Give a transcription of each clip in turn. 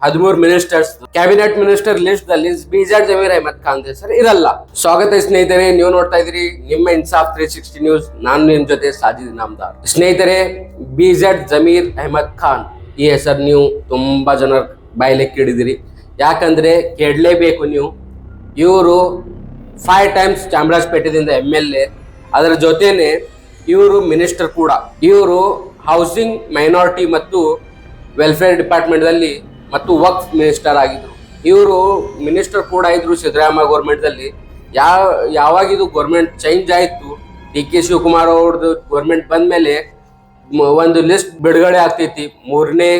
13 ministers cabinet minister list ದಲ್ಲಿ BZ Zameer Ahmed Khan ಹೆಸರು ಇರಲ್ಲ. ಸ್ವಾಗತ ಸ್ನೇಹಿತರೆ, ನೀವು ನೋಡ್ತಾ ಇದ್ರಿ ನಿಮ್ಮ ಇನ್ಸಾಫ್ 360 ನ್ಯೂಸ್. ನಾನು ನಿಮ್ ಜೊತೆ ಸಾಜಿದ್ ಇನಾಮ್ದಾರ್. ಸ್ನೇಹಿತರೆ, ಬಿಜೆಡ್ ಜಮೀರ್ ಅಹಮದ್ ಖಾನ್ ಈ ಹೆಸರು ನೀವು ತುಂಬಾ ಜನರ ಬಾಯಲ್ಲಿ ಕೇಳಿದಿರಿ. ಯಾಕಂದ್ರೆ ಕೇಳಲೇಬೇಕು ನೀವು. ಇವರು 5 times ಚಾಮರಾಜಪೇಟೆದಿಂದ MLA, ಅದರ ಜೊತೆನೆ ಇವರು ಮಿನಿಸ್ಟರ್ ಕೂಡ. ಇವರು ಹೌಸಿಂಗ್, ಮೈನಾರಿಟಿ ಮತ್ತು ವೆಲ್ಫೇರ್ ಡಿಪಾರ್ಟ್ಮೆಂಟ್ ದಲ್ಲಿ ಮತ್ತು ವಕ್ಫ್ ಮಿನಿಸ್ಟರ್ ಆಗಿದ್ರು. ಇವರು ಮಿನಿಸ್ಟರ್ ಕೂಡ ಇದ್ರು ಸಿದ್ದರಾಮಯ್ಯ ಗೌರ್ಮೆಂಟ್ ದಲ್ಲಿ. ಯಾವಾಗ ಇದು ಗೌರ್ಮೆಂಟ್ ಚೇಂಜ್ ಆಯ್ತು, DK ಶಿವಕುಮಾರ್ ಅವ್ರದ್ದು ಗೌರ್ಮೆಂಟ್ ಬಂದ ಮೇಲೆ ಒಂದು ಲಿಸ್ಟ್ ಬಿಡುಗಡೆ ಆಗ್ತೈತಿ 3ನೇ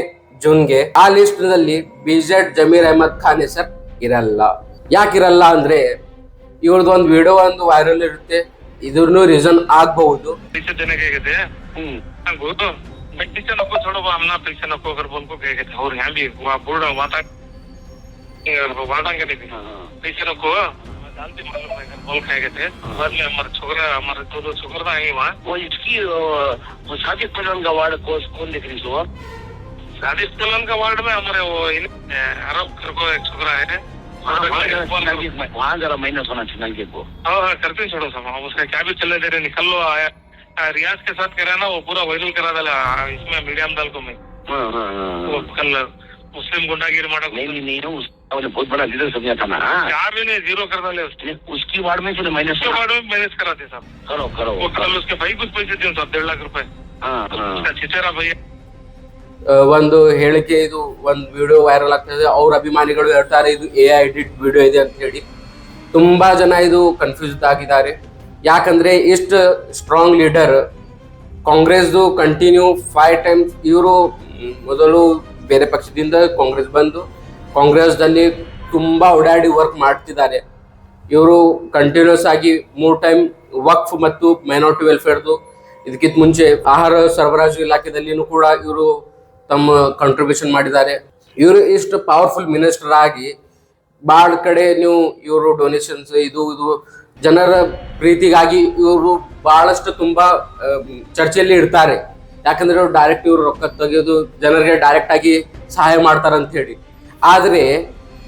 ಜೂನ್ಗೆ. ಆ ಲಿಸ್ಟ್ ನಲ್ಲಿ ಬಿಜೆಡ್ ಜಮೀರ್ ಅಹಮದ್ ಖಾನ್ ಹೆಸರು ಇರಲ್ಲ. ಯಾಕಿರಲ್ಲ ಅಂದ್ರೆ ಇವ್ರದ್ದು ಒಂದು ವಿಡಿಯೋ ಒಂದು ವೈರಲ್ ಇರುತ್ತೆ. ಇದ್ರೂ ರೀಸನ್ ಆಗಬಹುದು. पैसे नको छोड़ो, हमना पैसे नको अगर बोल को कहे थे और यहाँ भी बोर्ड वाटांगे नहीं पैसे नको जानती मालूम है बोल खाएगे थे। बाद में हमारे छोकरा हमारे दो छोकरा आएंगे वहाँ। वो इसकी शादी कल्याण का वार्ड कौन देख रही सो? शादी कल्याण का वार्ड में हमारे वो अरब घर को एक छोकरा है वहाँ जरा माइनस होना चाहिए को। हाँ करते छोड़ो सब, उसका क्या भी चले दे रहे, निकल लो। आया रियाज के साथ करा ना, वो पूरा वायरल करा डाला इसमें मीडिया में डाल को मैं। वो कल मुस्लिम गुंडागिरी मारा नहीं बहुत बड़ा लीडर समझा था ना। क्या भी नहीं, जीरो कर डाले उसकी वार्ड में फिर माइनस मैनेज कराते साहब। करो वो कल उसके भाई कुछ पैसे दिए साहब 1.5 लाख रुपए। उसका चिचेरा भैया ಒಂದು ಹೇಳಿಕೆ, ಇದು ಒಂದು ವಿಡಿಯೋ ವೈರಲ್ ಆಗ್ತದೆ. ಅವ್ರ ಅಭಿಮಾನಿಗಳು ಹೇಳ್ತಾರೆ ಇದು AI ಎಡಿಟ್ ವಿಡಿಯೋ ಇದೆ ಅಂತ ಹೇಳಿ. ತುಂಬಾ ಜನ ಇದು ಕನ್ಫ್ಯೂಸ್ ಆಗಿದ್ದಾರೆ. ಯಾಕಂದ್ರೆ ಇಷ್ಟು ಸ್ಟ್ರಾಂಗ್ ಲೀಡರ್, ಕಾಂಗ್ರೆಸ್ದು ಕಂಟಿನ್ಯೂ 5 times ಇವರು ಮೊದಲು ಬೇರೆ ಪಕ್ಷದಿಂದ ಕಾಂಗ್ರೆಸ್ ಬಂದು ಕಾಂಗ್ರೆಸ್ದಲ್ಲಿ ತುಂಬಾ ಓಡಾಡಿ ವರ್ಕ್ ಮಾಡ್ತಿದ್ದಾರೆ. ಇವರು ಕಂಟಿನ್ಯೂಸ್ ಆಗಿ 3 time ವಕ್ಫ್ ಮತ್ತು ಮೈನಾರಿಟಿ ವೆಲ್ಫೇರ್ದು, ಇದಕ್ಕಿಂತ ಮುಂಚೆ ಆಹಾರ ಸರಬರಾಜು ಇಲಾಖೆದಲ್ಲಿನೂ ಕೂಡ ಇವರು ತಮ್ಮ ಕಾಂಟ್ರಿಬ್ಯೂಷನ್ ಮಾಡಿದ್ದಾರೆ. ಇವರು ಇಷ್ಟು ಪವರ್ಫುಲ್ ಮಿನಿಸ್ಟರ್ ಆಗಿ ಭಾಳ ಕಡೆ ನೀವು ಇವರು ಡೊನೇಷನ್ಸ್ ಇದು ಜನರ ಪ್ರೀತಿಗಾಗಿ ಇವರು ಬಹಳಷ್ಟು ತುಂಬಾ ಚರ್ಚೆಯಲ್ಲಿ ಇಡ್ತಾರೆ. ಯಾಕಂದ್ರೆ ಇವರು ಡೈರೆಕ್ಟ್ ಇವರು ರೊಕ್ಕ ತೆಗೆಯೋದು ಜನರಿಗೆ ಡೈರೆಕ್ಟ್ ಆಗಿ ಸಹಾಯ ಮಾಡ್ತಾರ ಅಂತ ಹೇಳಿ. ಆದ್ರೆ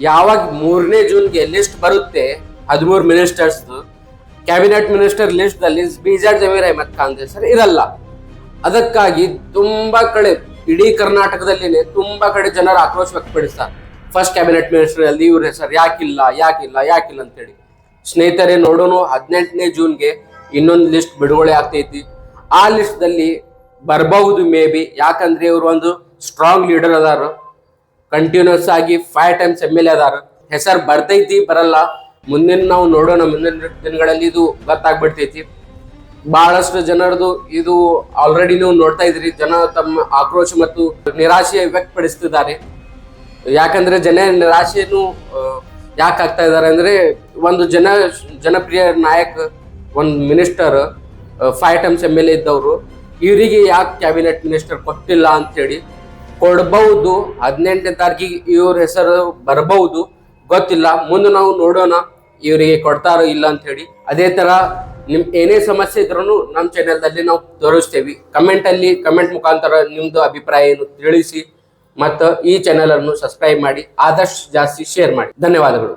ಯಾವಾಗ 3ನೇ ಜೂನ್ಗೆ ಲಿಸ್ಟ್ ಬರುತ್ತೆ 13 ಮಿನಿಸ್ಟರ್ಸ್ ಕ್ಯಾಬಿನೆಟ್ ಮಿನಿಸ್ಟರ್ ಲಿಸ್ಟ್ ದಲ್ಲಿ ಬಿಜೆಡ್ ಜಮೀರ್ ಅಹಮದ್ ಖಾನ್ ಹೆಸರು ಇರಲ್ಲ. ಅದಕ್ಕಾಗಿ ತುಂಬಾ ಕಡೆ, ಇಡೀ ಕರ್ನಾಟಕದಲ್ಲಿನೇ ತುಂಬಾ ಕಡೆ ಜನರು ಆಕ್ರೋಶ ವ್ಯಕ್ತಪಡಿಸ್ತಾರೆ. ಫಸ್ಟ್ ಕ್ಯಾಬಿನೆಟ್ ಮಿನಿಸ್ಟರ್ ಅಲ್ಲಿ ಇವ್ರ ಹೆಸರು ಯಾಕಿಲ್ಲ ಅಂತೇಳಿ. ಸ್ನೇಹಿತರೆ, ನೋಡೋಣ 18ನೇ ಜೂನ್ಗೆ ಇನ್ನೊಂದು ಲಿಸ್ಟ್ ಬಿಡುಗಡೆ ಆಗ್ತೈತಿ. ಆ ಲಿಸ್ಟ್ ದಲ್ಲಿ ಬರಬಹುದು ಮೇ ಬಿ. ಯಾಕಂದ್ರೆ ಇವರು ಒಂದು ಸ್ಟ್ರಾಂಗ್ ಲೀಡರ್ ಅದಾರ, ಕಂಟಿನ್ಯೂಸ್ ಆಗಿ 5 times MLA ಅದಾರ. ಹೆಸರು ಬರ್ತೈತಿ ಬರಲ್ಲ ಮುಂದಿನ ನಾವು ನೋಡೋಣ. ಮುಂದಿನ ದಿನಗಳಲ್ಲಿ ಇದು ಗೊತ್ತಾಗ್ಬಿಡ್ತೈತಿ. ಬಹಳಷ್ಟು ಜನರದು ಇದು ಆಲ್ರೆಡಿ ನೀವು ನೋಡ್ತಾ ಇದ್ರಿ. ಜನ ತಮ್ಮ ಆಕ್ರೋಶ ಮತ್ತು ನಿರಾಶೆ ವ್ಯಕ್ತಪಡಿಸ್ತಿದ್ದಾರೆ. ಯಾಕಂದ್ರೆ ನಿರಾಶೆಯನ್ನು ಯಾಕೆ ಆಗ್ತಾ ಇದ್ದಾರೆ ಅಂದ್ರೆ, ಒಂದು ಜನಪ್ರಿಯ ನಾಯಕ, ಒಂದು ಮಿನಿಸ್ಟರ್ 5 times MLA ಇದ್ದವರು ಇವರಿಗೆ ಯಾಕೆ ಕ್ಯಾಬಿನೆಟ್ ಮಿನಿಸ್ಟರ್ ಕೊಟ್ಟಿಲ್ಲ ಅಂತ ಹೇಳಿ. ಕೊಡಬಹುದು, 18ನೇ ತಾರೀಕಿಗೆ ಇವ್ರ ಹೆಸರು ಬರಬಹುದು, ಗೊತ್ತಿಲ್ಲ. ಮುಂದೆ ನಾವು ನೋಡೋಣ ಇವರಿಗೆ ಕೊಡ್ತಾರೋ ಇಲ್ಲ ಅಂತ ಹೇಳಿ. ಅದೇ ತರ ನಿಮ್ ಏನೇ ಸಮಸ್ಯೆ ಇದ್ರೂ ನಮ್ಮ ಚಾನೆಲ್ದಲ್ಲಿ ನಾವು ತೋರಿಸ್ತೇವೆ. ಕಮೆಂಟ್ ಮುಖಾಂತರ ನಿಮ್ದು ಅಭಿಪ್ರಾಯ ಏನು ತಿಳಿಸಿ. ಮತ್ತು ಈ ಚಾನೆಲ್ ಅನ್ನು ಸಬ್ಸ್ಕ್ರೈಬ್ ಮಾಡಿ, ಆದಷ್ಟು ಜಾಸ್ತಿ ಶೇರ್ ಮಾಡಿ. ಧನ್ಯವಾದಗಳು.